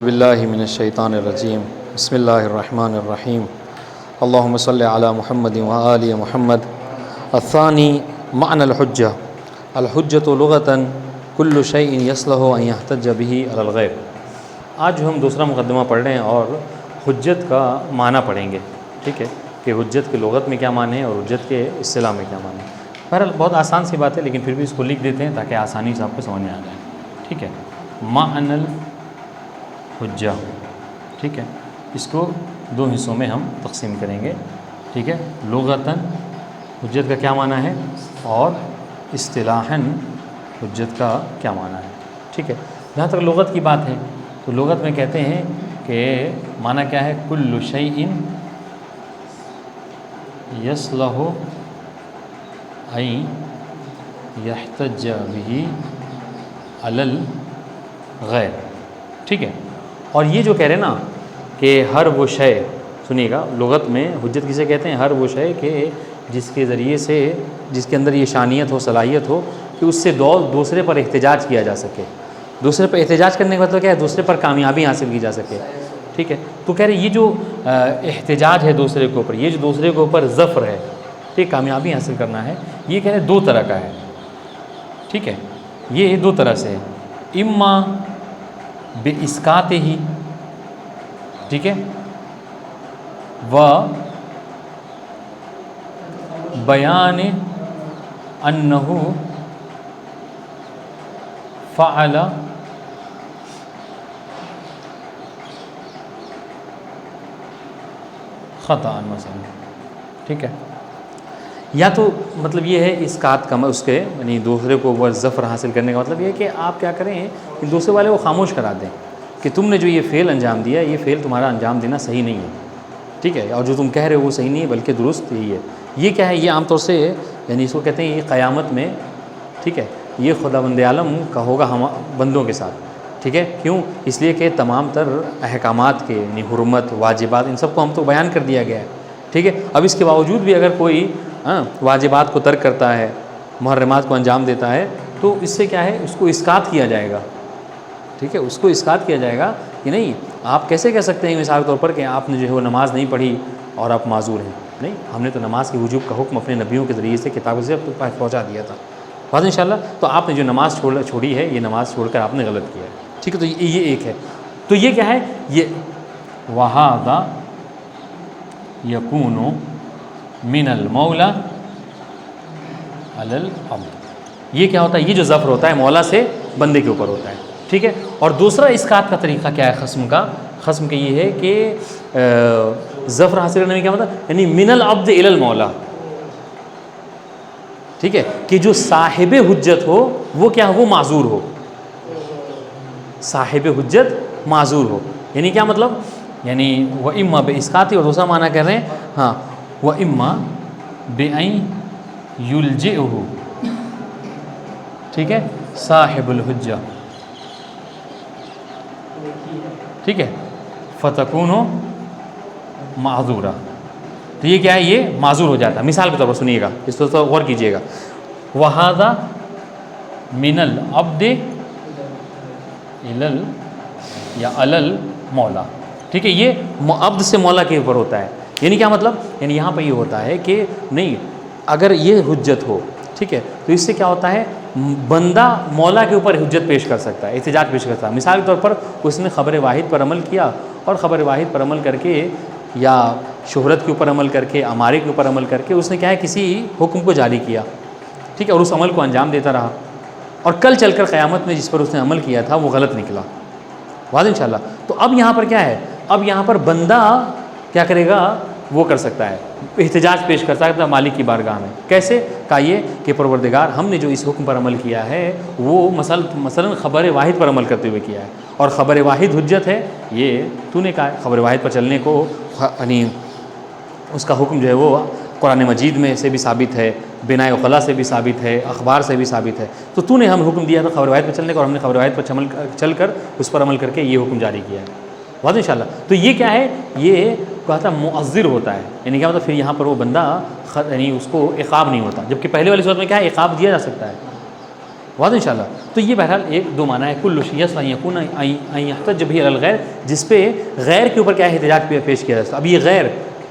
باللہ من الشیطان الرجیم بسم اللہ الرحمن الرحیم اللہم صلی علی محمد وآل محمد الثانی معنی الحجہ الحجۃ لغۃ کل شیء یصلح ان یحتج بہ علی الغیر۔ آج ہم دوسرا مقدمہ پڑھ رہے ہیں اور حجت کا معنی پڑھیں گے، ٹھیک ہے، کہ حجت کے لغت میں کیا معنی ہے اور حجت کے اصطلاح میں کیا معنی ہے۔ بہرحال بہت آسان سی بات ہے، لیکن پھر بھی اس کو لکھ دیتے ہیں تاکہ آسانی سے آپ کو سمجھ میں آ جائے، ٹھیک ہے۔ معنی الحجہ، ٹھیک ہے، اس کو دو حصوں میں ہم تقسیم کریں گے، ٹھیک ہے۔ لغتاً حجت کا کیا معنی ہے اور اصطلاحاً حجت کا کیا معنی ہے، ٹھیک ہے۔ جہاں تک لغت کی بات ہے تو لغت میں کہتے ہیں کہ معنی کیا ہے، کل شیء یصلح ان یحتج بہ علی الغیر، ٹھیک ہے۔ اور یہ جو کہہ رہے ہیں نا کہ ہر وہ شے، سنیے گا، لغت میں حجت کسے کہتے ہیں، ہر وہ شے کہ جس کے ذریعے سے، جس کے اندر یہ شانیت ہو، صلاحیت ہو کہ اس سے دوسرے پر احتجاج کیا جا سکے۔ دوسرے پر احتجاج کرنے کا مطلب کیا ہے، دوسرے پر کامیابی حاصل کی جا سکے، ٹھیک ہے۔ تو کہہ رہے یہ جو احتجاج ہے دوسرے کے اوپر، یہ جو دوسرے کے اوپر ظفر ہے، ٹھیک، کامیابی حاصل کرنا ہے، یہ کہہ رہے دو طرح کا ہے، ٹھیک ہے۔ یہ دو طرح سے ہے، اما باسقاطہ، ٹھیک ہے، و بیان انہ فعل خطأ مثلا، ٹھیک ہے۔ یا تو مطلب یہ ہے اسقاط کا، اس کے یعنی دوسرے کو وہ ظفر حاصل کرنے کا مطلب یہ ہے کہ آپ کیا کریں کہ دوسرے والے کو خاموش کرا دیں کہ تم نے جو یہ فعل انجام دیا، یہ فعل تمہارا انجام دینا صحیح نہیں ہے، ٹھیک ہے، اور جو تم کہہ رہے ہو وہ صحیح نہیں ہے بلکہ درست یہی ہے۔ یہ کیا ہے، یہ عام طور سے یعنی اس کو کہتے ہیں یہ قیامت میں، ٹھیک ہے، یہ خداوند عالم کا ہوگا ہم بندوں کے ساتھ، ٹھیک ہے۔ کیوں؟ اس لیے کہ تمام تر احکامات کے یعنی حرمت، واجبات، ان سب کو ہم تو بیان کر دیا گیا ہے، ٹھیک ہے۔ اب اس کے باوجود بھی اگر کوئی واجبات کو ترک کرتا ہے، محرمات کو انجام دیتا ہے، تو اس سے کیا ہے، اس کو اسقاط کیا جائے گا، ٹھیک ہے، اس کو اسقاط کیا جائے گا کہ نہیں، آپ کیسے کہہ سکتے ہیں مثال کے طور پر کہ آپ نے جو ہے وہ نماز نہیں پڑھی اور آپ معذور ہیں، نہیں، ہم نے تو نماز کے وجوب کا حکم اپنے نبیوں کے ذریعے سے کتابوں سے پہنچا دیا تھا، بات انشاءاللہ۔ تو آپ نے جو نماز چھوڑی ہے، یہ نماز چھوڑ کر آپ نے غلط کیا ہے، ٹھیک ہے۔ تو یہ ایک ہے، تو یہ کیا ہے، یہ وَهَذَا يَكُونُ مِنَ الْمَوْلَى عَلَى الْعَبْدِ، یہ کیا ہوتا ہے، یہ جو ظفر ہوتا ہے مولا سے بندے کے اوپر ہوتا ہے، ٹھیک ہے۔ اور دوسرا اسقاط کا طریقہ کیا ہے خصم کا، خصم کا یہ ہے کہ ظفر حاصل کرنے میں کیا مطلب، یعنی من العبد الی المولا، ٹھیک ہے، کہ جو صاحب حجت ہو وہ کیا ہو، وہ معذور ہو، صاحب حجت معذور ہو، یعنی کیا مطلب، یعنی وہ اما باسقاط، اور دوسرا معنی کر رہے ہیں ہاں، وہ اما بأن یلجئہ، ٹھیک ہے، صاحب الحجہ، ٹھیک ہے، فتکون معذورہ، تو یہ کیا ہے، یہ معذور ہو جاتا ہے۔ مثال کے طور پر سنیے گا، اس پر غور کیجیے گا، وَهَذَا مِنَ الْعَبْدِ إِلَى یا علی المولا، ٹھیک ہے، یہ عبد سے مولا کے اوپر ہوتا ہے، یعنی کیا مطلب، یعنی یہاں پہ یہ ہوتا ہے کہ نہیں، اگر یہ حجت ہو، ٹھیک ہے، تو اس سے کیا ہوتا ہے، بندہ مولا کے اوپر حجت پیش کر سکتا ہے، احتجاج پیش کر سکتا ہے۔ مثال کے طور پر اس نے خبر واحد پر عمل کیا، اور خبر واحد پر عمل کر کے یا شہرت کے اوپر عمل کر کے، امارے کے اوپر عمل کر کے اس نے کیا ہے، کسی حکم کو جاری کیا، ٹھیک ہے، اور اس عمل کو انجام دیتا رہا، اور کل چل کر قیامت میں جس پر اس نے عمل کیا تھا وہ غلط نکلا، واضح انشاءاللہ۔ تو اب یہاں پر کیا ہے، اب یہاں پر بندہ کیا کرے گا، وہ کر سکتا ہے، احتجاج پیش کر سکتا ہے مالک کی بارگاہ میں، کیسے، کہا یہ کہ پروردگار، ہم نے جو اس حکم پر عمل کیا ہے وہ مثلا خبر واحد پر عمل کرتے ہوئے کیا ہے، اور خبر واحد حجت ہے، یہ تو نے کہا ہے، خبر واحد پر چلنے کو یعنی اس کا حکم جو ہے وہ قرآن مجید میں سے بھی ثابت ہے، بنائے خلا سے بھی ثابت ہے، اخبار سے بھی ثابت ہے، تو تو نے ہم حکم دیا تھا خبر واحد پر چلنے کا، اور ہم نے خبر واحد پر چل کر اس پر عمل کر کے یہ حکم جاری کیا ہے، واضح انشاءاللہ۔ تو یہ کیا ہے، یہ کہتا مؤذر ہوتا ہے، یعنی کیا مطلب، پھر یہاں پر وہ بندہ یعنی اس کو عقاب نہیں ہوتا، جبکہ پہلے والی صورت میں کیا ہے، عقاب دیا جا سکتا ہے، واضح انشاءاللہ. تو یہ بہرحال ایک دو معنی ہے. کل شیء یکون ان یحتج به علی الغیر، جس پہ غیر کے اوپر کیا ہے احتجاج پیش کیا جاتا ہے. اب یہ غیر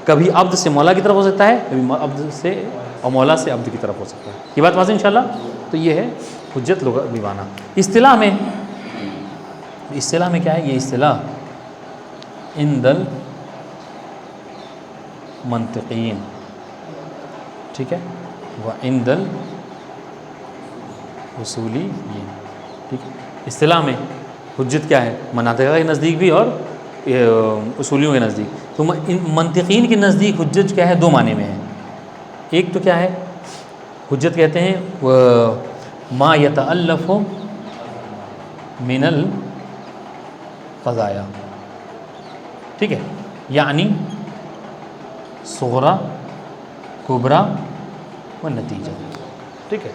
کبھی عبد سے مولا کی طرف ہو سکتا ہے، کبھی عبد سے اور مولا سے عبد کی طرف ہو سکتا ہے. یہ بات واضح انشاءاللہ. تو یہ ہے حجت لغوی معنی. اصطلاح میں کیا ہے؟ یہ اصطلاح عند المنطقین، ٹھیک ہے، وعند الاصولیین. ٹھیک ہے، اصطلاح میں حجت کیا ہے؟ مناطقہ کے نزدیک بھی اور اصولیوں کے نزدیک. تو منطقین کے نزدیک حجت کیا ہے؟ دو معنی میں ہے. ایک تو کیا ہے؟ حجت کہتے ہیں ما یتألف من القضایا، ٹھیک ہے، یعنی صغرا کبرا و نتیجہ. ٹھیک ہے،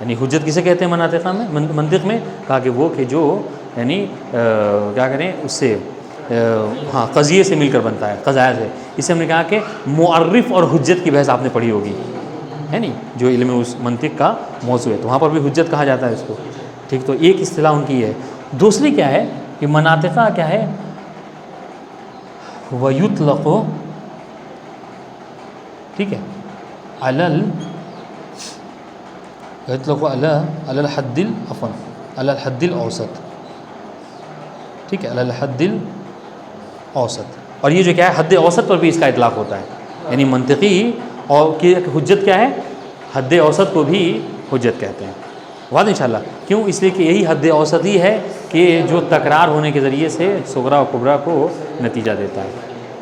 یعنی حجت کسے کہتے ہیں مناطقہ میں؟ منطق میں کہا کہ وہ کہ جو یعنی کیا کریں اس سے ہاں قضیے سے مل کر بنتا ہے، قضایا سے. اسے ہم نے کہا کہ معرف اور حجت کی بحث آپ نے پڑھی ہوگی، ہے نہیں، جو علم اس منطق کا موضوع ہے. تو وہاں پر بھی حجت کہا جاتا ہے اس کو. ٹھیک، تو ایک اصطلاح ان کی ہے. دوسری کیا ہے کہ مناطقہ کیا ہے؟ وَيُطْلَقُ، ٹھیک ہے، علی الحد الاوسط. ٹھیک ہے، علی الحد الاوسط. اور یہ جو کیا ہے حد اوسط پر بھی اس کا اطلاق ہوتا ہے. یعنی منطقی اور کی حجت کیا ہے؟ حد اوسط کو بھی حجت کہتے ہیں. واضح انشاءاللہ. کیوں؟ اس لیے کہ یہی حد اوسط ہی ہے کہ جو تکرار ہونے کے ذریعے سے صغرا و کبرا کو نتیجہ دیتا ہے.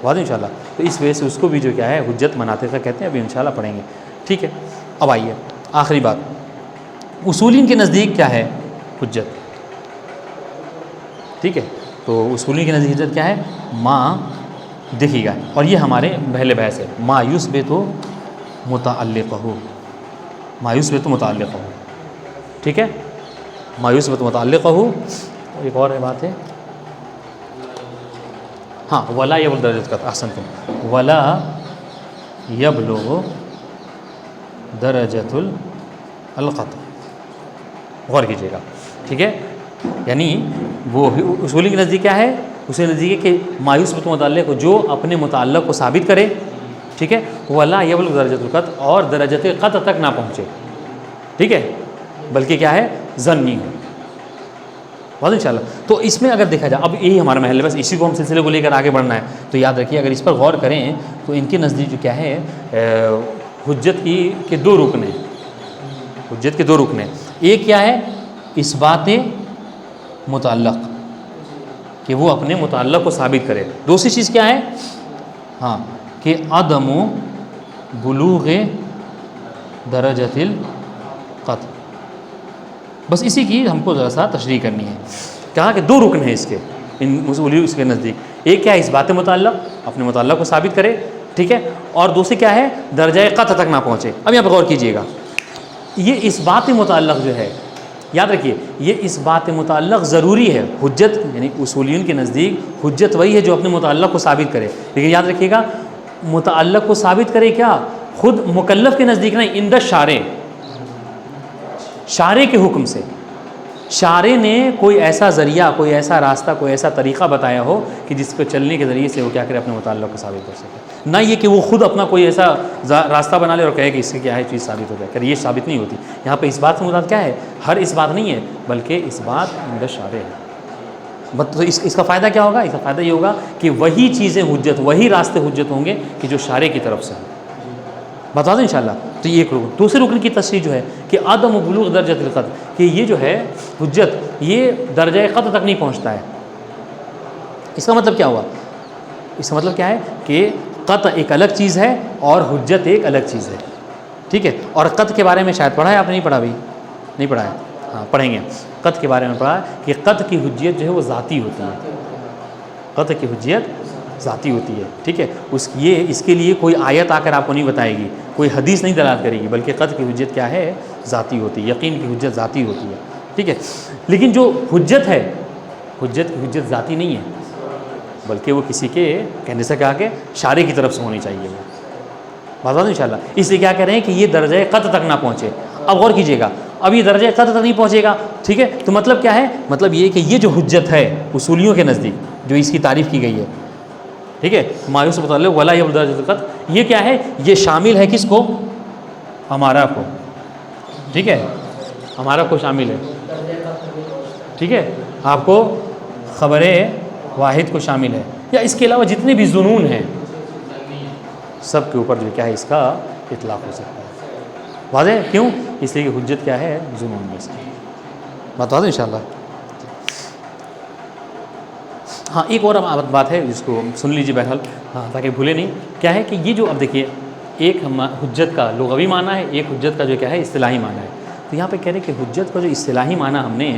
واضح انشاءاللہ. تو اس وجہ سے اس کو بھی جو کیا ہے حجت مناطقہ کہتے ہیں. ابھی انشاءاللہ پڑھیں گے. ٹھیک ہے، اب آئیے آخری بات، اصولین کے نزدیک کیا ہے حجت؟ ٹھیک ہے، تو اصولین کے نزدیک حجت کیا ہے؟ ما، دیکھیے گا، اور یہ ہمارے پہلے بحث ہے، ما یثبت متعلقہ، ما یثبت متعلقہ. ٹھیک ہے، ما یثبت متعلقہ. ایک اور بات ہے، ہاں، ولا یبلغ درجۃ القطع. احسنتم، ولا یبلغ درجۃ القطع. غور کیجیے گا. ٹھیک ہے، یعنی وہ اصولی کے نزدیک کیا ہے؟ اس کے نزدیک ہے کہ ما یثبت متعلق جو اپنے متعلق کو ثابت کرے. ٹھیک ہے، ولا یبلغ درجۃ القطع، اور درجۃ قطع تک نہ پہنچے. ٹھیک ہے، بلکہ کیا ہے؟ ظنی ہو. واضح انشاءاللہ. تو اس میں اگر دیکھا جائے، اب یہی ہمارا محل ہے، بس اسی کو ہم سلسلے کو لے کر آگے بڑھنا ہے. تو یاد رکھیے اگر اس پر غور کریں تو ان کے نزدیک جو کیا ہے حجت کے دو رکن ہیں. حجت کے دو رکن ہیں. ایک کیا ہے؟ اثبات متعلق، کہ وہ اپنے متعلق کو ثابت کرے. دوسری چیز کیا ہے؟ ہاں، کہ عدم بلوغ درجۃ القطع. بس اسی کی ہم کو ذرا سا تشریح کرنی ہے. کہا کہ دو رکن ہیں اس کے، ان اصولی اس کے نزدیک. ایک کیا ہے؟ اثبات متعلق، اپنے متعلق کو ثابت کرے. ٹھیک ہے، اور دوسری کیا ہے؟ درجہ قطع تک نہ پہنچے. اب یہاں پہ غور کیجیے گا، یہ اثبات متعلق جو ہے، یاد رکھیے یہ اثبات متعلق ضروری ہے. حجت یعنی اصولیین کے نزدیک حجت وہی ہے جو اپنے متعلق کو ثابت کرے. لیکن یاد رکھیے گا، متعلق کو ثابت کرے کیا؟ خود مکلف کے نزدیک نہیں، عند الشارع، شارع کے حکم سے. شارع نے کوئی ایسا ذریعہ، کوئی ایسا راستہ، کوئی ایسا طریقہ بتایا ہو کہ جس پہ چلنے کے ذریعے سے وہ کیا کرے؟ اپنے متعلق کو ثابت کر سکے. نہ یہ کہ وہ خود اپنا کوئی ایسا راستہ بنا لے اور کہے کہ اس سے کیا ہے چیز ثابت ہو جائے. کہ یہ ثابت نہیں ہوتی. یہاں پہ اس بات سے مراد کیا ہے؟ ہر اس بات نہیں ہے، بلکہ اس بات عند الشارع ہے. تو اس کا فائدہ کیا ہوگا؟ اس کا فائدہ یہ ہوگا کہ وہی چیزیں حجت، وہی راستے حجت ہوں گے کہ جو شارع کی طرف سے ہیں. بتا دیں انشاءاللہ. تو یہ ایک رکن. دوسرے رکن کی تشریح جو ہے کہ عدم بلوغ درجۃ القطع، کہ یہ جو ہے حجت یہ درجہ قطع تک نہیں پہنچتا ہے. اس کا مطلب کیا ہوا؟ اس کا مطلب کیا ہے کہ قطع ایک الگ چیز ہے اور حجت ایک الگ چیز ہے. ٹھیک ہے، اور قطع کے بارے میں شاید پڑھا ہے آپ نے؟ نہیں پڑھا؟ بھی نہیں پڑھا ہے؟ ہاں پڑھیں گے. قطع کے بارے میں پڑھا کہ قطع کی حجیت جو ہے وہ ذاتی ہوتی ہے. قطع کی حجیت ذاتی ہوتی ہے. ٹھیک ہے، اس کے لیے کوئی آیت آ کر آپ کو نہیں بتائے گی، کوئی حدیث نہیں دلالت کرے گی، بلکہ قطع کی حجت کیا ہے؟ ذاتی ہوتی ہے. یقین کی حجت ذاتی ہوتی ہے. ٹھیک ہے، لیکن جو حجت ہے، حجت کی حجت ذاتی نہیں ہے، بلکہ وہ کسی کے کہنے سے کہا کہ شارع کی طرف سے ہونی چاہیے. وہ بات ان شاء اللہ. اس لیے کیا کہہ رہے ہیں کہ یہ درجہ قطع تک نہ پہنچے. اب غور کیجیے گا، اب یہ درجہ قطع تک نہیں پہنچے گا، ٹھیک ہے. تو مطلب کیا ہے؟ مطلب یہ کہ یہ جو حجت ہے اصولیوں کے نزدیک جو اس کی تعریف کی گئی ہے، ٹھیک ہے، مایوس متعلق ولا یبلغ درجۃ القطع، یہ کیا ہے؟ یہ شامل ہے کس کو؟ ہمارا کو، ٹھیک ہے، ہمارا کو شامل ہے، ٹھیک ہے، آپ کو خبر واحد کو شامل ہے، یا اس کے علاوہ جتنے بھی ظنون ہیں سب کے اوپر جو کیا ہے اس کا اطلاق ہو سکتا ہے. واضح؟ کیوں؟ اس لیے کہ حجت کیا ہے؟ ظنون میں سے. بات واضح انشاءاللہ. ہاں ایک اور بات ہے جس کو سن لیجیے بہرحال، ہاں تاکہ بھولے نہیں. کیا ہے کہ یہ جو اب دیکھیے ایک حجت کا لغوی معنی ہے، ایک حجت کا جو کیا ہے اصطلاحی معنی ہے. تو یہاں پہ کہہ رہے کہ حجت کا جو اصطلاحی معنی ہم نے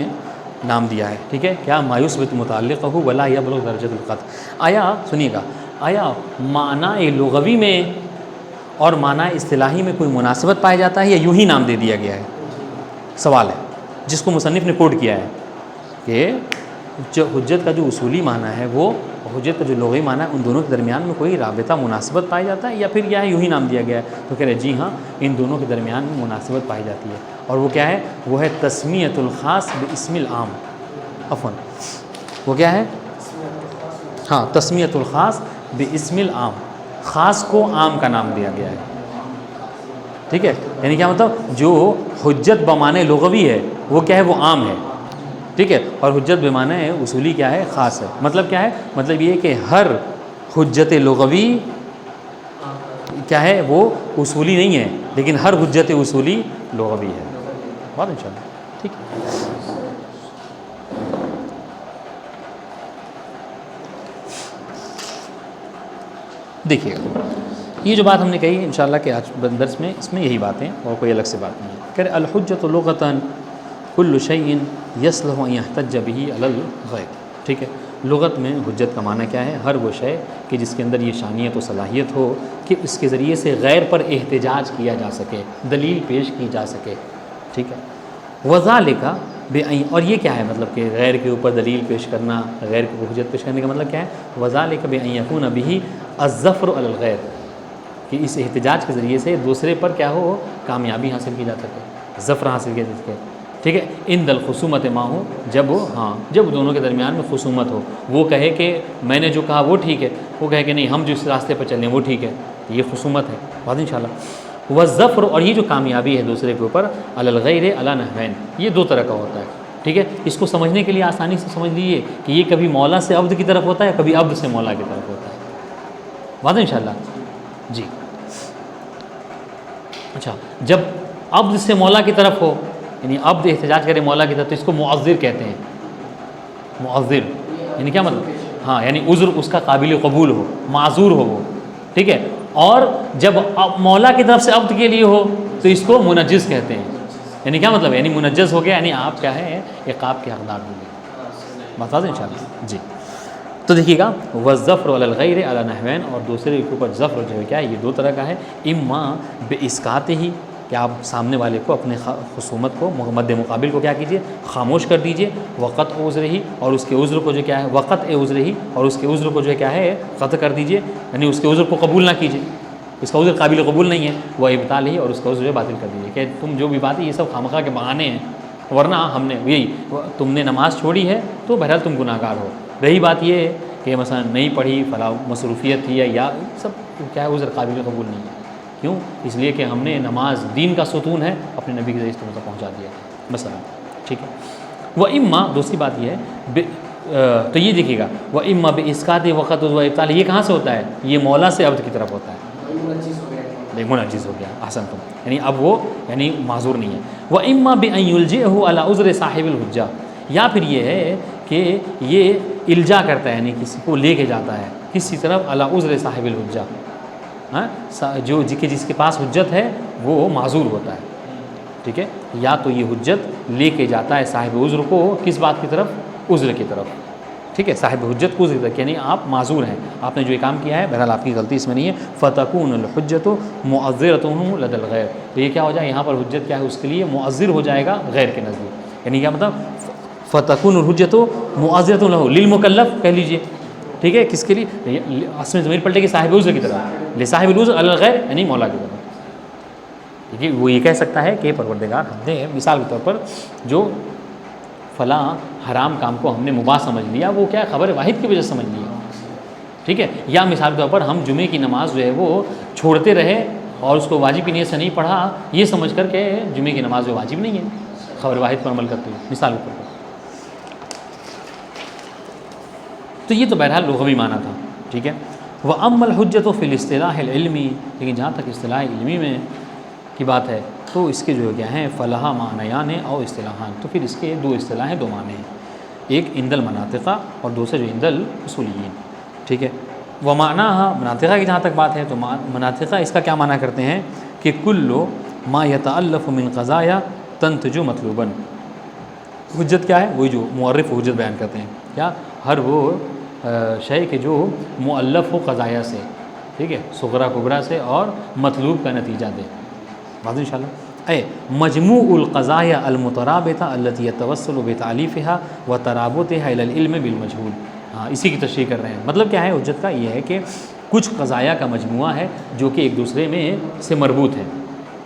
نام دیا ہے، ٹھیک ہے، کیا؟ مایوس متعلق ہو ولا یبلغ درجۃ القطع. آیا سنیے گا، آیا معنی لغوی میں اور معنی اصطلاحی میں کوئی مناسبت پایا جاتا ہے یا یوں ہی نام دے دیا گیا ہے؟ سوال ہے جس کو مصنف نے کوٹ کیا ہے کہ جو حجت کا جو اصولی معنی ہے وہ حجت کا جو لغوی معنی ہے ان دونوں کے درمیان میں کوئی رابطہ مناسبت پایا جاتا ہے یا پھر کیا ہے یوں ہی نام دیا گیا ہے؟ تو کہہ رہے جی ہاں ان دونوں کے درمیان میں مناسبت پائی جاتی ہے، اور وہ کیا ہے؟ وہ ہے تسمیۃ الخاص باسم العام. عفواً وہ کیا ہے؟ ہاں تسمیۃ الخاص باسم العام، خاص کو عام کا نام دیا گیا ہے، ٹھیک ہے. یعنی کیا مطلب؟ جو حجت بمعنی لغوی ہے وہ کیا ہے؟ وہ عام ہے، ٹھیک ہے، اور حجت بمعنی اصولی کیا ہے؟ خاص ہے. مطلب کیا ہے؟ مطلب یہ کہ ہر حجت لغوی کیا ہے؟ وہ اصولی نہیں ہے، لیکن ہر حجت اصولی لغوی ہے. بات انشاءاللہ ٹھیک ہے. دیکھیے یہ جو بات ہم نے کہی انشاءاللہ کہ آج درس میں اس میں یہی باتیں اور کوئی الگ سے بات نہیں ہے. کہ الحجت لغتاً کل شیء یصلح ان یحتج به علی الغیر، ٹھیک ہے. لغت میں حجت کا معنی کیا ہے؟ ہر وہ شے کہ جس کے اندر یہ شانیت و صلاحیت ہو کہ اس کے ذریعے سے غیر پر احتجاج کیا جا سکے، دلیل پیش کی جا سکے، ٹھیک ہے. وذالک بأن، اور یہ کیا ہے؟ مطلب کہ غیر کے اوپر دلیل پیش کرنا، غیر کو حجت پیش کرنے کا مطلب کیا ہے؟ وذالک بأن یکون به الظفر علی الغیر، کہ اس احتجاج کے ذریعے سے دوسرے پر کیا ہو؟ کامیابی حاصل کی جا سکے، ظفر حاصل کیا جا سکے، ٹھیک ہے. عند الخصومت ما ہو، جب دونوں کے درمیان میں خصومت ہو، وہ کہے کہ میں نے جو کہا وہ ٹھیک ہے، وہ کہے کہ نہیں ہم جس راستے پر چلیں وہ ٹھیک ہے، یہ خصومت ہے. بات انشاءاللہ. والظفر، اور یہ جو کامیابی ہے دوسرے کے اوپر، علی الغیر علی نحوین، یہ دو طرح کا ہوتا ہے، ٹھیک ہے. اس کو سمجھنے کے لیے آسانی سے سمجھ لیجیے کہ یہ کبھی مولا سے عبد کی طرف ہوتا ہے، کبھی عبد سے مولا کی طرف ہوتا ہے. بات انشاءاللہ جی. اچھا، جب عبد سے مولا کی طرف ہو، یعنی عبد احتجاج کرے مولا کی طرف، تو اس کو معذر کہتے ہیں. معذر یعنی کیا مطلب؟ ہاں یعنی عذر اس کا قابل قبول ہو، معذور ہو وہ، ٹھیک ہے. اور جب مولا کی طرف سے عبد کے لیے ہو تو اس کو منجز کہتے ہیں. یعنی کیا مطلب؟ یعنی منجز ہو گیا، یعنی آپ کیا ہے؟ عقاب کے حقدار ہو گئے. بتا دیں انشاءاللہ جی. تو دیکھیے گا والظفر علی الغیر علی نحوین، اور دوسرے کے اوپر ظفر جو ہے کیا ہے؟ یہ دو طرح کا ہے. اما باسکات ہی، کہ آپ سامنے والے کو اپنے خصومت کو مد مقابل کو کیا کیجیے؟ خاموش کر دیجیے. وقت عذر ہی، اور اس کے عذر کو جو کیا ہے؟ وقت عذر ہی، اور اس کے عذر کو جو ہے کیا ہے؟ قطع کر دیجیے، یعنی اس کے عذر کو قبول نہ کیجیے، اس کا عذر قابل قبول نہیں ہے. وہ ابطال ہی، اور اس کا عذر جو باطل کر دیجیے کہ تم جو بھی بات ہے یہ سب خامخواہ کے بہانے ہیں، ورنہ ہم نے یہی تم نے نماز چھوڑی ہے تو بہرحال تم گناہ گار ہو. رہی بات یہ ہے کہ مثلا نہیں پڑھی، فلاں مصروفیت تھی، یا سب کیا ہے؟ عذر قابل قبول نہیں ہے. کیوں؟ اس لیے کہ ہم نے نماز دین کا ستون ہے، اپنے نبی کے ذریعے تم تک پہنچا دیا مثلا، ٹھیک ہے. وہ اما، دوسری بات یہ ہے تو یہ دیکھیے گا وہ اما باسکات وقت و ابطال، یہ کہاں سے ہوتا ہے؟ یہ مولا سے عبد کی طرف ہوتا ہے. منجز ہو گیا، احسن تم، یعنی اب وہ یعنی معذور نہیں ہے. وہ اما بان یلجئہ علی عذر صاحب الحجہ، یا پھر یہ ہے کہ یہ الجا کرتا ہے، یعنی کسی کو لے کے جاتا ہے کسی طرف، علی عذر صاحب الحجہ، جو جس کے پاس حجت ہے وہ معذور ہوتا ہے، ٹھیک ہے. یا تو یہ حجت لے کے جاتا ہے صاحب عذر کو کس بات کی طرف؟ عذر کی طرف، ٹھیک ہے. صاحب حجت کو عذر کی طرف، یعنی آپ معذور ہیں، آپ نے جو یہ کام کیا ہے بہرحال آپ کی غلطی اس میں نہیں ہے. فتکون الحجت معذرۃ لدى الغیر، تو یہ کیا ہو جائے؟ یہاں پر حجت کیا ہے؟ اس کے لیے معذر ہو جائے گا غیر کے نزدیک. یعنی کیا مطلب؟ فتکون الحجت معذرۃ له للمکلف کہہ لیجیے، ٹھیک ہے. کس کے لیے؟ اصل میں ضمیر پلٹے گی صاحب عذر کی طرف، لصاحب العذر علی الغیر، یعنی مولا کی طرف. ٹھیک ہے، وہ یہ کہہ سکتا ہے کہ پروردگار ہم نے مثال کے طور پر جو فلاں حرام کام کو ہم نے مباح سمجھ لیا، وہ کیا ہے خبر واحد کی وجہ سے سمجھ لیا، ٹھیک ہے، یا مثال کے طور پر ہم جمعے کی نماز جو ہے وہ چھوڑتے رہے اور اس کو واجب کی نیت سے نہیں پڑھا، یہ سمجھ کر کہ جمعے کی نماز جو واجب نہیں ہے، خبر واحد پر عمل کرتے ہوئے مثال کے طور پر. تو یہ تو بہرحال لغوی معنی تھا، ٹھیک ہے. وَأَمَّا الْحُجَّةُ فِي الْاصْطِلَاحِ الْعِلْمِ، لیکن جہاں تک اصطلاح علمی میں کی بات ہے تو اس کے جو کیا ہیں فلاح معنیان او اصطلاحان، تو پھر اس کے دو اصطلاحیں، دو معنی ہیں، ایک عند المناطق اور دوسرے جو عند الاصولیین، ٹھیک ہے. ومعناها مناطقہ کی جہاں تک بات ہے تو مناطقہ اس کا کیا معنی کرتے ہیں کہ کل ما یتألف من قضایا تنتج مطلوبا. حجت کیا ہے؟ وہی جو معرف حجت بیان کرتے ہیں، کیا ہر وہ شے کہ جو مؤلف ہو قضایا سے، ٹھیک ہے، صغرا کبرا سے اور مطلوب کا نتیجہ دے. بات انشاءاللہ اے مجموع القضایا المترابطہ التي يتوصل بتعلیفها وترابطها الى العلم بالمجهول. ہاں اسی کی تشریح کر رہے ہیں. مطلب کیا ہے حجت کا؟ یہ ہے کہ کچھ قضایا کا مجموعہ ہے جو کہ ایک دوسرے میں سے مربوط ہے،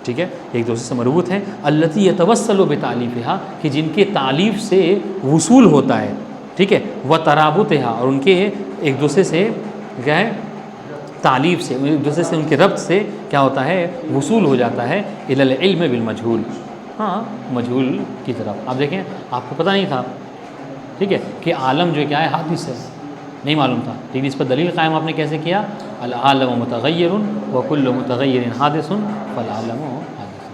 ٹھیک ہے، ایک دوسرے سے مربوط ہیں. التی یتوصل بتعلیفها، کہ جن کے تعلیف سے وصول ہوتا ہے، ٹھیک ہے، و ترابطها، اور ان کے ایک دوسرے سے کیا ہے تعلیف سے، ایک دوسرے سے ان کے ربط سے کیا ہوتا ہے وصول ہو جاتا ہے الی العلم بالمجهول. ہاں مجہول کی طرف. آپ دیکھیں آپ کو پتہ نہیں تھا، ٹھیک ہے، کہ عالم جو کیا ہے حادث ہے، نہیں معلوم تھا، لیکن اس پر دلیل قائم آپ نے کیسے کیا؟ العالم متغیر وکل متغیر حادث فالعالم حادث.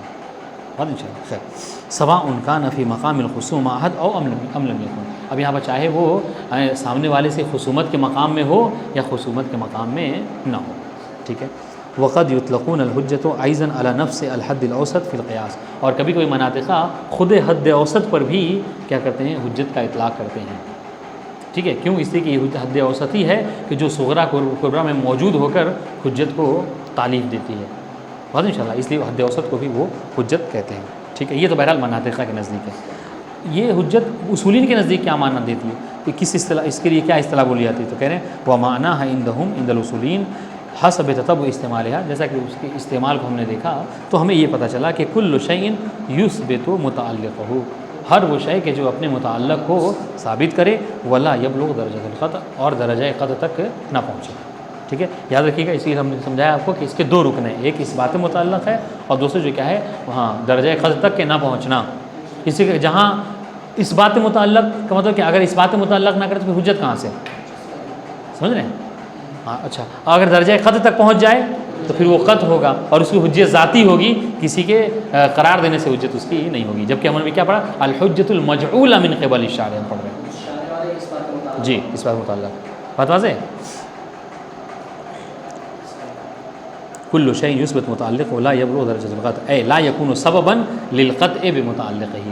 بات انشاءاللہ خیر. سواء کان فی مقام الخصومہ عہد او ام لم یکن. اب یہاں پر چاہے وہ سامنے والے سے خصومت کے مقام میں ہو یا خصومت کے مقام میں نہ ہو، ٹھیک ہے. وقد یطلقون الحجۃ ایضا علی نفس الحد الاوسط فی القیاس. اور کبھی کبھی مناطقہ خود حد اوسط پر بھی کیا کرتے ہیں حجت کا اطلاق کرتے ہیں، ٹھیک ہے. کیوں؟ اس لیے کہ یہ حد اوسط ہی ہے کہ جو صغرا کبرا میں موجود ہو کر حجت کو تعلیف دیتی ہے. بات انشاءاللہ اس لیے حد اوسط کو بھی وہ حجت کہتے ہیں، ٹھیک ہے. یہ تو بہرحال مناطقہ کے نزدیک ہے. یہ حجت اصولین کے نزدیک کیا معنی دیتی ہے کہ کس اصطلاح اس کے لیے کیا اصطلاح بولی جاتی ہے؟ تو کہہ رہے ہیں ومعناها عندهم عند الاصولین حسب تتبع استعمالها. جیسا کہ اس کے استعمال کو ہم نے دیکھا تو ہمیں یہ پتہ چلا کہ کل شیء یثبت متعلقہ، ہر وہ شے کہ جو اپنے متعلق کو ثابت کرے ولا یبلغ درجۃ القطع، اور درجہ قطع تک نہ پہنچے، ٹھیک ہے. یاد رکھیے گا، اسی لیے ہم نے سمجھایا آپ کو کہ اس کے دو رکن ہیں، ایک اس بات متعلق ہے اور دوسرے جو کیا ہے وہاں درجہ قطع تک کے نہ پہنچنا. اسی کے جہاں اس بات متعلق کا مطلب کہ اگر اس بات متعلق نہ کرے تو پھر حجت کہاں سے؟ سمجھ رہے ہیں؟ ہاں اچھا، اگر درجہ قطع تک پہنچ جائے تو پھر وہ قطع ہوگا اور اس کی حجت ذاتی ہوگی، کسی کے قرار دینے سے حجت اس کی نہیں ہوگی. جبکہ ہم نے کیا پڑھا؟ الحجت المجعولہ من قبل الشارع ہم پڑھ رہے ہیں جی، اس بات متعلق. بات واضح ہے؟ کل شیء یثبت متعلق ولا یبلغ درجۃ القطع اے لا یکون سببا للقطع بمتعلقہ.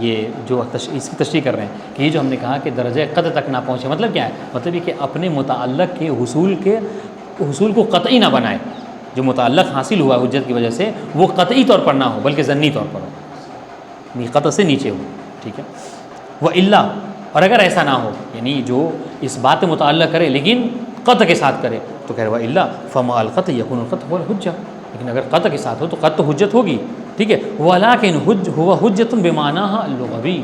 یہ جو اس کی تشریح کر رہے ہیں کہ یہ جو ہم نے کہا کہ درجہ قطع تک نہ پہنچے، مطلب کیا ہے؟ مطلب یہ کہ اپنے متعلق کے حصول کو قطعی نہ بنائے. جو متعلق حاصل ہوا حجت کی وجہ سے وہ قطعی طور پر نہ ہو بلکہ ظنی طور پر ہو، قطع سے نیچے ہو، ٹھیک ہے. وَإِلَّا، اور اگر ایسا نہ ہو، یعنی جو اس بات متعلق کرے لیکن قطع کے ساتھ کرے، تو کہہ رہے وَإِلَّا فَمَعَ الْقَطْعِ يَكُونُ الْقَطْعُ هُوَ الْحُجَّةُ. لیکن اگر قطع کے ساتھ ہو تو قطع حجت ہوگی، ٹھیک ہے. وَلَكِنْ هُوَ حُجَّةٌ بِمَعْنَاهَا اللُّغَوِيّ.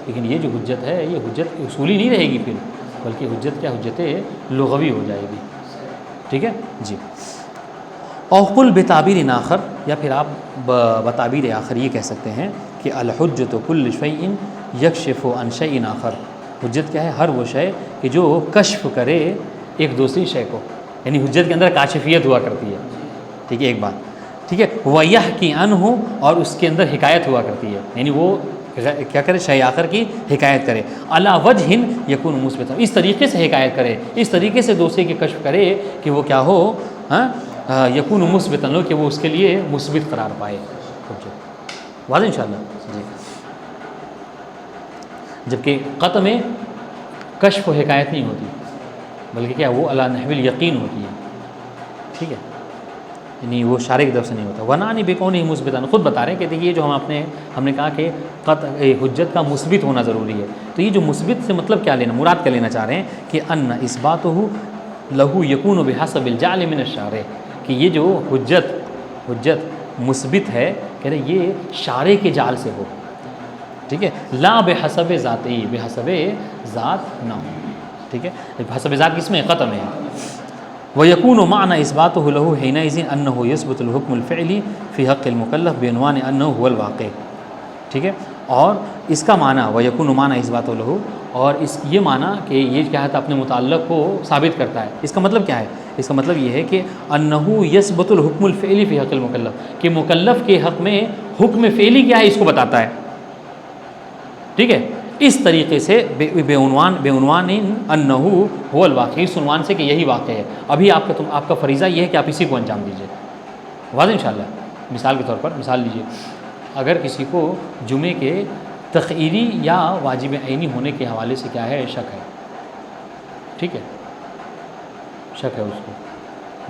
لیکن یہ جو حجت ہے یہ حجت اصولی نہیں رہے گی پھر، بلکہ حجت کیا حجت لغوی ہو جائے گی، ٹھیک ہے جی. او قل بتعبیر آخر، یا پھر آپ بتعبیر آخر یہ کہہ سکتے ہیں کہ الحجۃ کل شیء یکشف عن شیء آخر. حجت کیا ہے؟ ہر وہ شے کہ جو کشف کرے ایک دوسری شے کو، یعنی حجت کے اندر کاشفیت ہوا کرتی ہے، ٹھیک ہے. ایک بات، ٹھیک ہے. وَيَحْكِي عَنْهُ، اور اس کے اندر حکایت ہوا کرتی ہے، یعنی وہ کیا کرے؟ شے آخر کی حکایت کرے. عَلَى وَجْهٍ يَكُونُ مُثْبِتًا، اس طریقے سے حکایت کرے، اس طریقے سے دوسرے کی کشف کرے کہ وہ کیا ہو، یکون مثبتاً، لو کہ وہ اس کے لیے مثبت قرار پائے. واضح انشاءاللہ جی. جبکہ قطع میں کشف و حکایت نہیں ہوتی بلکہ کیا وہ علی نحو الیقین ہوتی ہے، ٹھیک ہے، یعنی وہ شارع کی طرف سے نہیں ہوتا. ونانی بکونہ مثبتاً، خود بتا رہے ہیں کہ دیکھیے جو ہم نے کہا کہ قطع حجت کا مثبت ہونا ضروری ہے. تو یہ جو مثبت سے مطلب کیا لینا، مراد کیا لینا چاہ رہے ہیں کہ ان اثباتہ لہو یکون بحسب الجعل من الشارع، کہ یہ جو حجت مثبت ہے کہہ رہے یہ شارع کے جال سے ہو، ٹھیک ہے، لا بحسب ذاتی، بحسب ذات نہ ہو، ٹھیک ہے، بحسب ذات کس میں قطع میں ہے۔ وَيَكُونُ مَعْنَى إِثْبَاتُهُ لَهُ حِينَئِذٍ أَنَّهُ يَثْبُتُ الْحُكْمُ الْفِعْلِي فِي حَقِّ الْمُكَلَّفِ بِعنوان أَنَّهُ هُوَ الْوَاقِعُ، ٹھیک ہے، اور اس کا معنی وَيَكُونُ مَعْنَى إِثْبَاتُهُ لَهُ، اور اس یہ معنی کہ یہ کیا ہے اپنے متعلق کو ثابت کرتا ہے، اس کا مطلب کیا ہے؟ اس کا مطلب یہ ہے کہ أَنَّهُ يَثْبُتُ الْحُكْمُ الْفِعْلِي فِي حَقِّ الْمُكَلَّفِ، کہ مکلف کے حق میں حکم فعلی کیا ہے اس کو بتاتا ہے، ٹھیک ہے، اس طریقے سے بعنوان انہو هو الواقع، اس عنوان سے کہ یہی واقع ہے۔ ابھی آپ کا فریضہ یہ ہے کہ آپ اسی کو انجام دیجیے، واضح انشاءاللہ۔ مثال کے طور پر مثال لیجیے، اگر کسی کو جمعے کے تخیری یا واجب عینی ہونے کے حوالے سے کیا ہے شک ہے، ٹھیک ہے، شک ہے اس کو،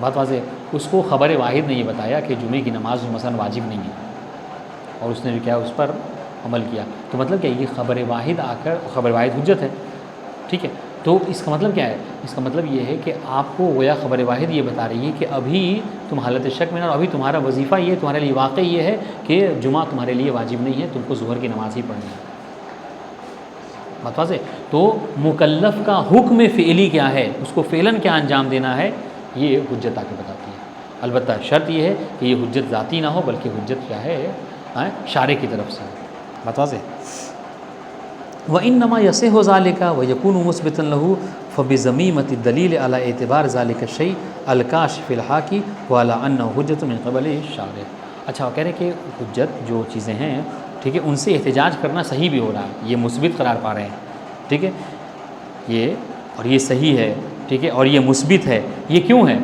بات واضح، اس کو خبر واحد نے یہ بتایا کہ جمعے کی نماز مثلا واجب نہیں ہے، اور اس نے جو کیا اس پر عمل کیا، تو مطلب کیا یہ خبر واحد آ کر خبر واحد حجت ہے، ٹھیک ہے، تو اس کا مطلب کیا ہے؟ اس کا مطلب یہ ہے کہ آپ کو گویا خبر واحد یہ بتا رہی ہے کہ ابھی تم حالت شک میں نہ، اور ابھی تمہارا وظیفہ یہ تمہارے لیے واقع یہ ہے کہ جمعہ تمہارے لیے واجب نہیں ہے، تم کو ظہر کی نماز ہی پڑھنی ہے، بات واضح۔ تو مکلف کا حکم فعلی کیا ہے، اس کو فعلاً کیا انجام دینا ہے، یہ حجت آ کے بتاتی ہے۔ البتہ شرط یہ ہے کہ یہ حجت ذاتی نہ ہو، بلکہ حجت کیا ہے شارع کی طرف سے، بات واضح۔ وَإِنَّمَا يَصِحُّ ذَلِكَ وَيَكُونُ مُثْبِتًا لَهُ فَبِضَمِيمَةِ الدَّلِيلِ عَلَى اعْتِبَارِ ذَلِكَ الشَّيْءِ الْكَاشِفِ الْحَاكِي وَعَلَى أَنَّهُ حُجَّةٌ مِنْ قِبَلِ الشَّارِعِ۔ اچھا، وہ کہہ رہے کہ حجت جو چیزیں ہیں، ٹھیک ہے، ان سے احتجاج کرنا صحیح بھی ہو رہا ہے، یہ مثبت قرار پا رہے ہیں، ٹھیک ہے، یہ اور یہ صحیح ہے، ٹھیک ہے، اور یہ مثبت ہے، یہ کیوں ہے؟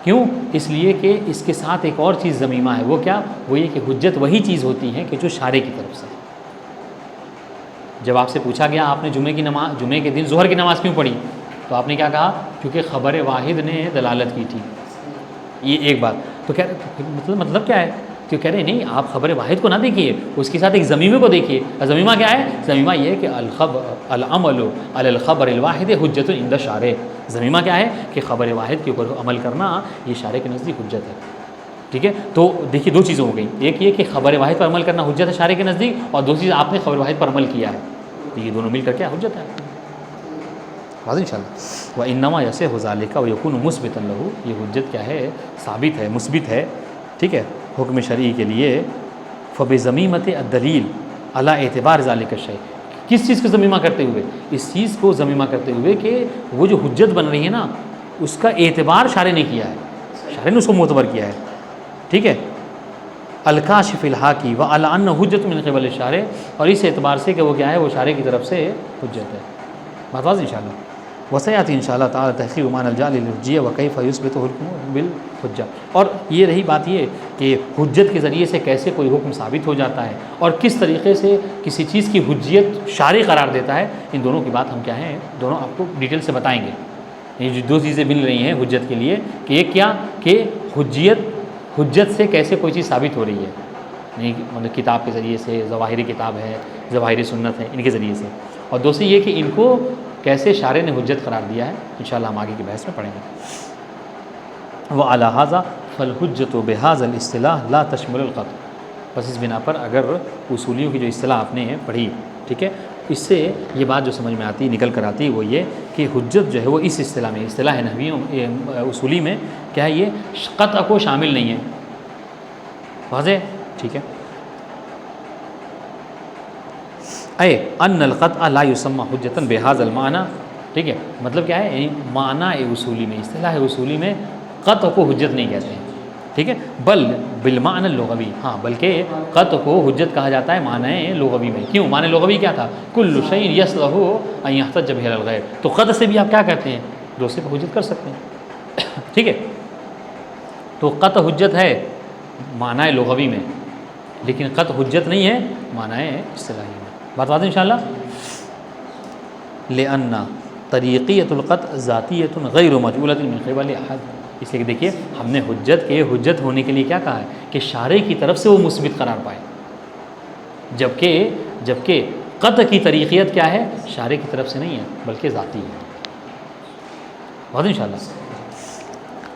کیوں؟ اس لیے کہ اس کے ساتھ ایک اور چیز ضمیمہ ہے، وہ کیا؟ وہ یہ کہ حجت وہی چیز ہوتی ہے کہ جو شارع کی طرف سے۔ جب آپ سے پوچھا گیا آپ نے جمعے کے دن ظہر کی نماز کیوں پڑھی، تو آپ نے کیا کہا؟ کیونکہ خبر واحد نے دلالت کی تھی، یہ ایک بات۔ تو کہہ رہے مطلب کیا ہے؟ تو کہہ رہے نہیں، آپ خبر واحد کو نہ دیکھیے، اس کے ساتھ ایک ضمیمے کو دیکھیے۔ ضمیمہ کیا ہے؟ ضمیمہ یہ ہے کہ العمل علی الخبر الواحد حجت عند الشارع۔ ضمیمہ کیا ہے کہ خبر واحد کے اوپر عمل کرنا یہ شارع کے نزدیک حجت ہے، ٹھیک ہے۔ تو دیکھیے دو چیزیں ہو گئیں، ایک یہ کہ خبر واحد پر عمل کرنا حجت ہے شارع کے نزدیک، اور دوسری چیز آپ نے خبر واحد پر عمل کیا ہے، تو یہ دونوں مل کر کیا حجت ہے، واضح انشاءاللہ۔ وَإِنَّمَا يَصِحُّ ذَلِكَ وَيَكُونُ مُثْبِتًا لَهُ، یہ حجت کیا ہے؟ ثابت ہے، مثبت ہے، ٹھیک ہے، حکم شرعی کے لیے۔ فَبِضَمِيمَةِ الدَّلِيلِ عَلَى اعْتِبَارِ ذَلِكَ الشَّيْء، کس چیز کو ضمیمہ کرتے ہوئے؟ اس چیز کو ضمیمہ کرتے ہوئے کہ وہ جو حجت بن رہی ہے نا، اس کا اعتبار شارع نے کیا ہے، شارع نے اس کو معتبر کیا ہے، ٹھیک ہے، الکاشف الحاکی وعلی انہ حجت من قبل الشارع، اور اس اعتبار سے کہ وہ کیا ہے، وہ شارع کی طرف سے حجت ہے، بات واضح انشاءاللہ۔ وسیاتی انشاءاللہ تعالی تحقیق معنی الجعل للحجیہ وکیف یثبت الحکم بالحجہ، اور یہ رہی بات یہ کہ حجت کے ذریعے سے کیسے کوئی حکم ثابت ہو جاتا ہے، اور کس طریقے سے کسی چیز کی حجیت شارع قرار دیتا ہے، ان دونوں کی بات ہم کیا ہیں، دونوں آپ کو ڈیٹیل سے بتائیں گے۔ یہ جو دو چیزیں مل رہی ہیں حجت کے لیے، کہ ایک کیا کہ حجت سے کیسے کوئی چیز ثابت ہو رہی ہے، نہیں مطلب کتاب کے ذریعے سے، ظواہری کتاب ہے، ظواہری سنت ہے، ان کے ذریعے سے، اور دوسری یہ کہ ان کو کیسے شارع نے حجت قرار دیا ہے، انشاءاللہ ہم آگے کی بحث میں پڑھیں گے۔ وعلی ھذا فالحجۃ بھذا الاصطلاح لا تشمل القطع، بس اس بنا پر اگر اصولیوں کی جو اصطلاح آپ نے پڑھی، ٹھیک ہے، اس سے یہ بات جو سمجھ میں آتی، نکل کر آتی، وہ یہ کہ حجت جو ہے وہ اس اصطلاح میں، اصطلاح نحویوں اصولی میں کیا ہے، یہ قطع کو شامل نہیں ہے، واضح، ٹھیک ہے۔ اے ان القطع لا یسمى حجتا بهذا المعنى، ٹھیک ہے، مطلب کیا ہے، یعنی معنی اصولی میں، اصطلاح اصولی میں قطع کو حجت نہیں کہتے ہیں، ٹھیک ہے، بل بالمعنی اللغوی، ہاں بلکہ قطع کو حجت کہا جاتا ہے معنی لغوی میں۔ کیوں؟ معنی لغوی کیا تھا؟ کل شیء یصلح ان یحتج به الغیر، تو قطع سے بھی آپ کیا کہتے ہیں، دوسرے کو حجت کر سکتے ہیں، ٹھیک ہے، تو قطع حجت ہے معنی لغوی میں، لیکن قطع حجت نہیں ہے معنی اصطلاحی میں، بات واضح انشاءاللہ۔ لأن طریقیۃ القطع ذاتیۃ غیر مجعولۃ من قبل احد، اس لیے کہ دیکھیے ہم نے حجت ہونے کے لیے کیا کہا ہے کہ شارع کی طرف سے وہ مثبت قرار پائے، جبکہ قطع کی طریقیت کیا ہے، شارع کی طرف سے نہیں ہے بلکہ ذاتی ہے، بات انشاءاللہ۔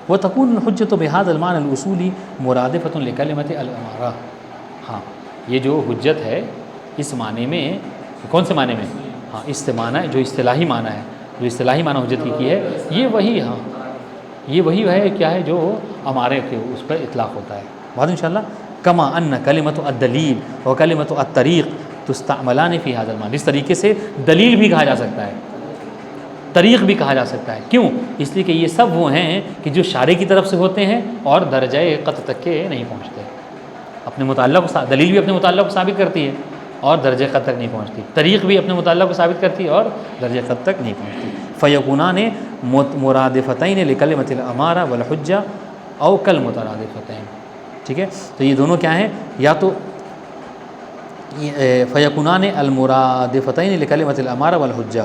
وتكون الحجة بهذا المعنى الأصولي مرادفة لكلمة الأمارة، ہاں یہ جو حجت ہے اس معنی میں، کون سے معنی میں؟ ہاں استمانہ جو اصطلاحی معنی ہے، جو اصطلاحی معنی حجت کی ہے یہ وہی، ہاں یہ وہی ہے کیا ہے جو ہمارے اس پر اطلاق ہوتا ہے بعد انشاءاللہ. کما ان کلمۃ الدلیل و کلمۃ الطریق تستعملان فی ھذا المعنی، اس طریقے سے دلیل بھی کہا جا سکتا ہے، طریق بھی کہا جا سکتا ہے. کیوں؟ اس لیے کہ یہ سب وہ ہیں کہ جو شارع کی طرف سے ہوتے ہیں اور درجہ قطع تک کے نہیں پہنچتے. اپنے متعلق کو دلیل بھی اپنے متعلق کو ثابت کرتی ہے اور درجہ قطع تک نہیں پہنچتی، طریق بھی اپنے متعلق کو ثابت کرتی ہے اور درجہ قطع تک نہیں پہنچتی. فیکونان مرادفتین لکلمۃ الامارہ والحجہ او کالمترادفتین. ٹھیک ہے، تو یہ دونوں کیا ہیں؟ یا تو فیکونان المرادفتین لکلمۃ الامارہ والحجہ،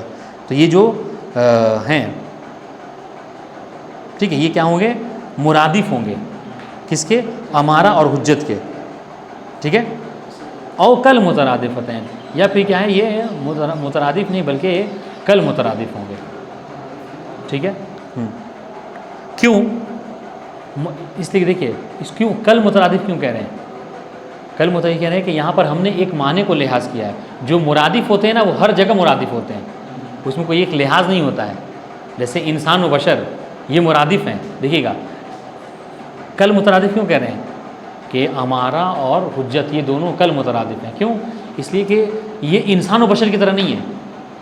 تو یہ جو ہیں ٹھیک ہے یہ کیا ہوں گے؟ مرادف ہوں گے کس کے؟ امارہ اور حجت کے. ٹھیک ہے، او کل مترادفتین، یا پھر کیا ہے یہ مترادف نہیں بلکہ کل مترادف ہوں گے. ٹھیک ہے، کیوں؟ اس لیے دیکھیے اس کیوں کل مترادف کیوں کہہ رہے ہیں؟ کل مترادف کہہ رہے ہیں کہ یہاں پر ہم نے ایک معنی کو لحاظ کیا ہے. جو مرادف ہوتے ہیں نا وہ ہر جگہ مرادف ہوتے ہیں، اس میں کوئی ایک لحاظ نہیں ہوتا ہے. جیسے انسان و بشر یہ مرادف ہیں. دیکھیے گا کل مترادف کیوں کہہ رہے ہیں کہ امارہ اور حجت یہ دونوں کل مترادف ہیں. کیوں؟ اس لیے کہ یہ انسان و بشر کی طرح نہیں ہے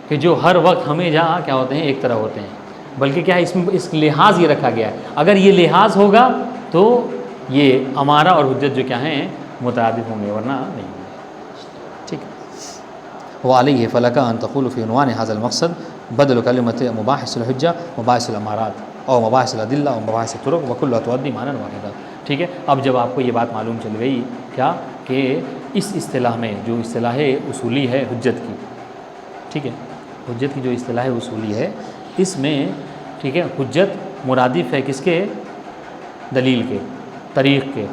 کہ جو ہر وقت ہمیں جہاں کیا ہوتے ہیں ایک طرح ہوتے ہیں، بلکہ کیا ہے اس میں اس لحاظ یہ رکھا گیا ہے. اگر یہ لحاظ ہوگا تو یہ امارہ اور حجت جو کیا ہیں مترادف ہوں گے، ورنہ نہیں ہوں گے. ٹھیک ہے، وعلیہ فلک ان تقول فی عنوان ھذا المقصد بدل کلمۃ مباحث الحجہ مباحث الامارات او مباحث الادلہ او مباحث الطرق وکلها تؤدی معنی واحدا. ٹھیک ہے، اب جب آپ کو یہ بات معلوم چل گئی کیا کہ اس اصطلاح میں جو اصطلاح اصولی ہے حجت کی، ٹھیک ہے حجت کی جو اصطلاح اصولی ہے اس میں ٹھیک ہے حجت مرادف ہے کس کے؟ دلیل کے، طریق کے.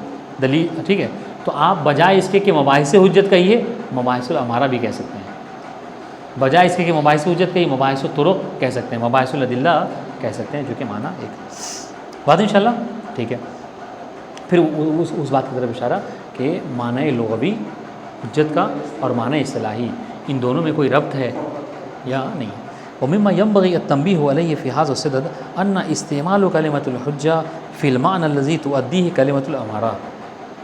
دلیل ٹھیک ہے، تو آپ بجائے اس کے کہ مباحث حجت کہیے مباحث الامارہ بھی کہہ سکتے ہیں. بجائے اس کے کہ مباحث حجت کہیے مباحث الطرق کہہ سکتے ہیں، مباحث الادلہ کہہ سکتے ہیں، جو کہ معنی ایک بات انشاءاللہ. ٹھیک ہے، پھر اس بات کی طرف اشارہ کہ معنی لغوی حجت کا اور معنی اصطلاحی ان دونوں میں کوئی ربط ہے یا نہیں. ومما ينبغي التنبيه عليه في هذا الصدد ان استعمال كلمة الحجة في المعنى الذي تؤديه كلمة الامارة.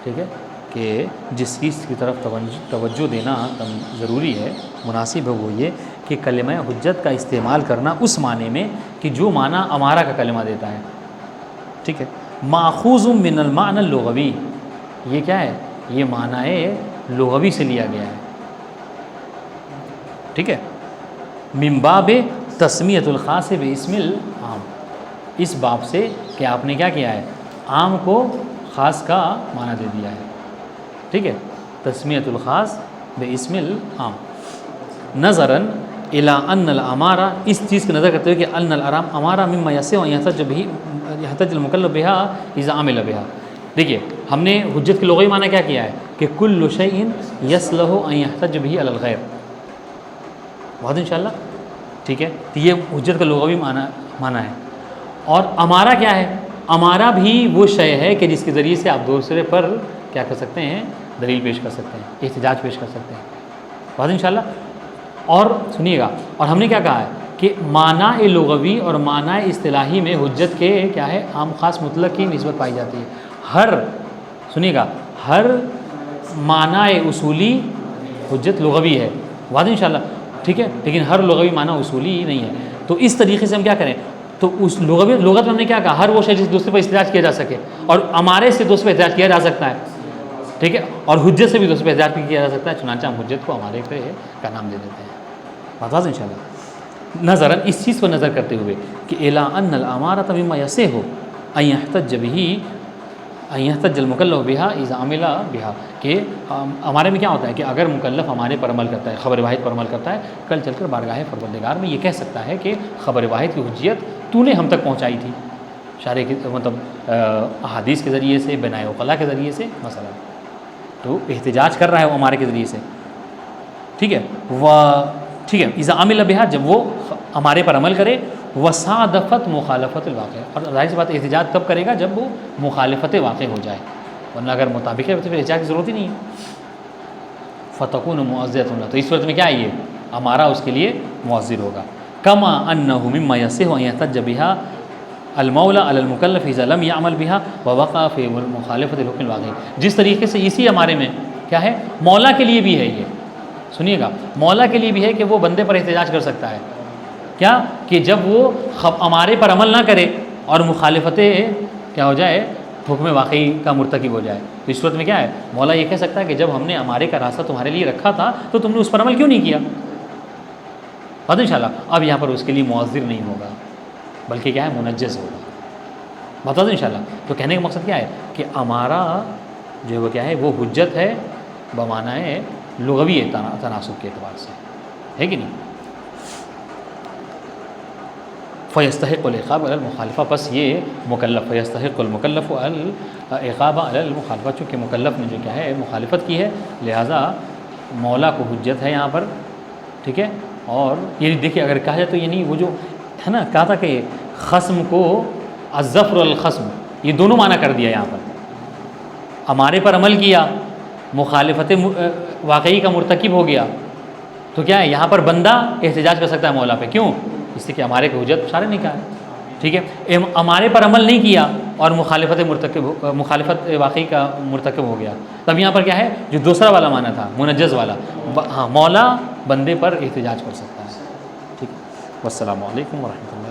ٹھیک ہے کہ جس چیز کی طرف توجہ دینا ضروری ہے، مناسب ہے، وہ یہ کہ کلمہ حجت کا استعمال کرنا اس معنی میں کہ جو معنی امارہ کا کلمہ دیتا ہے. ٹھیک ہے، ماخوذ من المعنى اللغوی، یہ کیا ہے؟ یہ معنی لغوی سے لیا گیا ہے. ٹھیک ہے، من باب تسمیۃ الخاص باسم العام، اس باب سے کہ آپ نے کیا کیا ہے؟ عام کو خاص کا معنی دے دیا ہے. ٹھیک ہے، تسمیۃ الخاص باسم العام نظراً الی ان الامارہ، اس چیز کی نظر کرتے ہوئے کہ ان الارام امارہ مما یسع یحتج المکلف بها اذا عمل بها. دیکھیے ہم نے حجت کے لغوی معنی کیا کیا ہے کہ کل شیء یصلح ان یحتج به علی الغیر. بہت انشاءاللہ. ٹھیک ہے، تو یہ حجت کا لغوی معنی ہے. اور امارہ کیا ہے؟ امارہ بھی وہ شے ہے کہ جس کے ذریعے سے آپ دوسرے پر کیا کر سکتے ہیں؟ دلیل پیش کر سکتے ہیں، احتجاج پیش کر سکتے ہیں. بہت انشاءاللہ. اور سنیے گا، اور ہم نے کیا کہا ہے کہ معنی لغوی اور معنی اصطلاحی میں حجت کے کیا ہے؟ عام خاص مطلق کی نسبت پائی جاتی ہے. ہر سنیے گا ہر معنی اصولی حجت لغوی ہے. بہت انشاءاللہ. ٹھیک ہے، لیکن ہر لغوی معنی اصولی نہیں ہے. تو اس طریقے سے ہم کیا کریں؟ تو اس لغت میں ہم نے کیا کہا؟ ہر وہ شے جس دوسرے پر احتجاج کیا جا سکے، اور امارے سے دوسرے پر احتجاج کیا جا سکتا ہے. ٹھیک ہے، اور حجت سے بھی دوسرے پر احتجاج کیا جا سکتا ہے. چنانچہ ہم حجت کو امارے پہ کا نام دے دیتے ہیں. بات واضح انشاءاللہ. نظراً اس چیز پر نظر کرتے ہوئے کہ الی ان الامارۃ مما یصح ان یحتج به ان یحتج المکلف بها اذا عمل بها، کہ ہمارے میں کیا ہوتا ہے کہ اگر مکلف ہمارے پر عمل کرتا ہے، خبر واحد پر عمل کرتا ہے، کل چل کر بارگاہ پروردگار میں یہ کہہ سکتا ہے کہ خبر واحد کی حجیت تو نے ہم تک پہنچائی تھی، شارع کی مطلب احادیث کے ذریعے سے، بنائے وقلا کے ذریعے سے مثلا، تو احتجاج کر رہا ہے وہ ہمارے کے ذریعے سے. ٹھیک ہے، ٹھیک ہے، اذا عمل بها، جب وہ ہمارے پر عمل کرے، وصادفت مخالفت الواقع، اور ظاہر سی بات احتجاج کب کرے گا؟ جب وہ مخالفت واقع ہو جائے، ورنہ اگر مطابق ہے تو پھر احتجاج کی ضرورت ہی نہیں ہے. فتکون معزۃ اللہ، تو اس صورت میں کیا ہے یہ امارہ اس کے لیے معذر ہوگا. کما انہ مما یصح ان یحتج بها المولا علی المکلف اذا لم يعمل بها ووقع في مخالفت الحکم الواقعی. جس طریقے سے اسی امارے میں کیا ہے مولا کے لیے بھی ہے، یہ سنیے گا، مولا کے لیے بھی ہے کہ وہ بندے پر احتجاج کر سکتا ہے. کیا کہ جب وہ امارے پر عمل نہ کرے اور مخالفت کیا ہو جائے حکم واقعی کا مرتکب ہو جائے، تو اس صورت میں کیا ہے مولا یہ کہہ سکتا ہے کہ جب ہم نے امارے کا راستہ تمہارے لیے رکھا تھا تو تم نے اس پر عمل کیوں نہیں کیا. بات انشاءاللہ اب یہاں پر اس کے لیے معذر نہیں ہوگا بلکہ کیا ہے منجز ہوگا. بتا دیں انشاءاللہ. تو کہنے کا مقصد کیا ہے کہ امارہ جو ہے وہ کیا ہے وہ حجت ہے بمعنی لغوی تناسب کے اعتبار سے، ہے کہ نہیں. فیستحق العقاب علی المخالفہ، پس یہ مکلف فیستحق المکلف العقاب علی المخالفہ، چونکہ مکلف نے جو کیا ہے مخالفت کی ہے لہٰذا مولا کو حجت ہے یہاں پر. ٹھیک ہے. اور یہ دیکھیے اگر کہا جائے تو یعنی وہ جو ہے نا کہا تھا کہ خصم کو الظفر الخصم، یہ دونوں معنی کر دیا یہاں پر. ہمارے پر عمل کیا، مخالفت واقعی کا مرتکب ہو گیا، تو کیا ہے یہاں پر بندہ احتجاج کر سکتا ہے مولا پہ. کیوں؟ اس سے کہ ہمارے کو حجت سارے نہیں کہا ہے. ٹھیک ہے. ہمارے پر عمل نہیں کیا اور مخالفت واقعی کا مرتکب ہو گیا، تب یہاں پر کیا ہے جو دوسرا والا معنی تھا منجز والا، ہاں مولا بندے پر احتجاج کر سکتا ہے. ٹھیک ہے. والسلام علیکم ورحمۃ اللہ.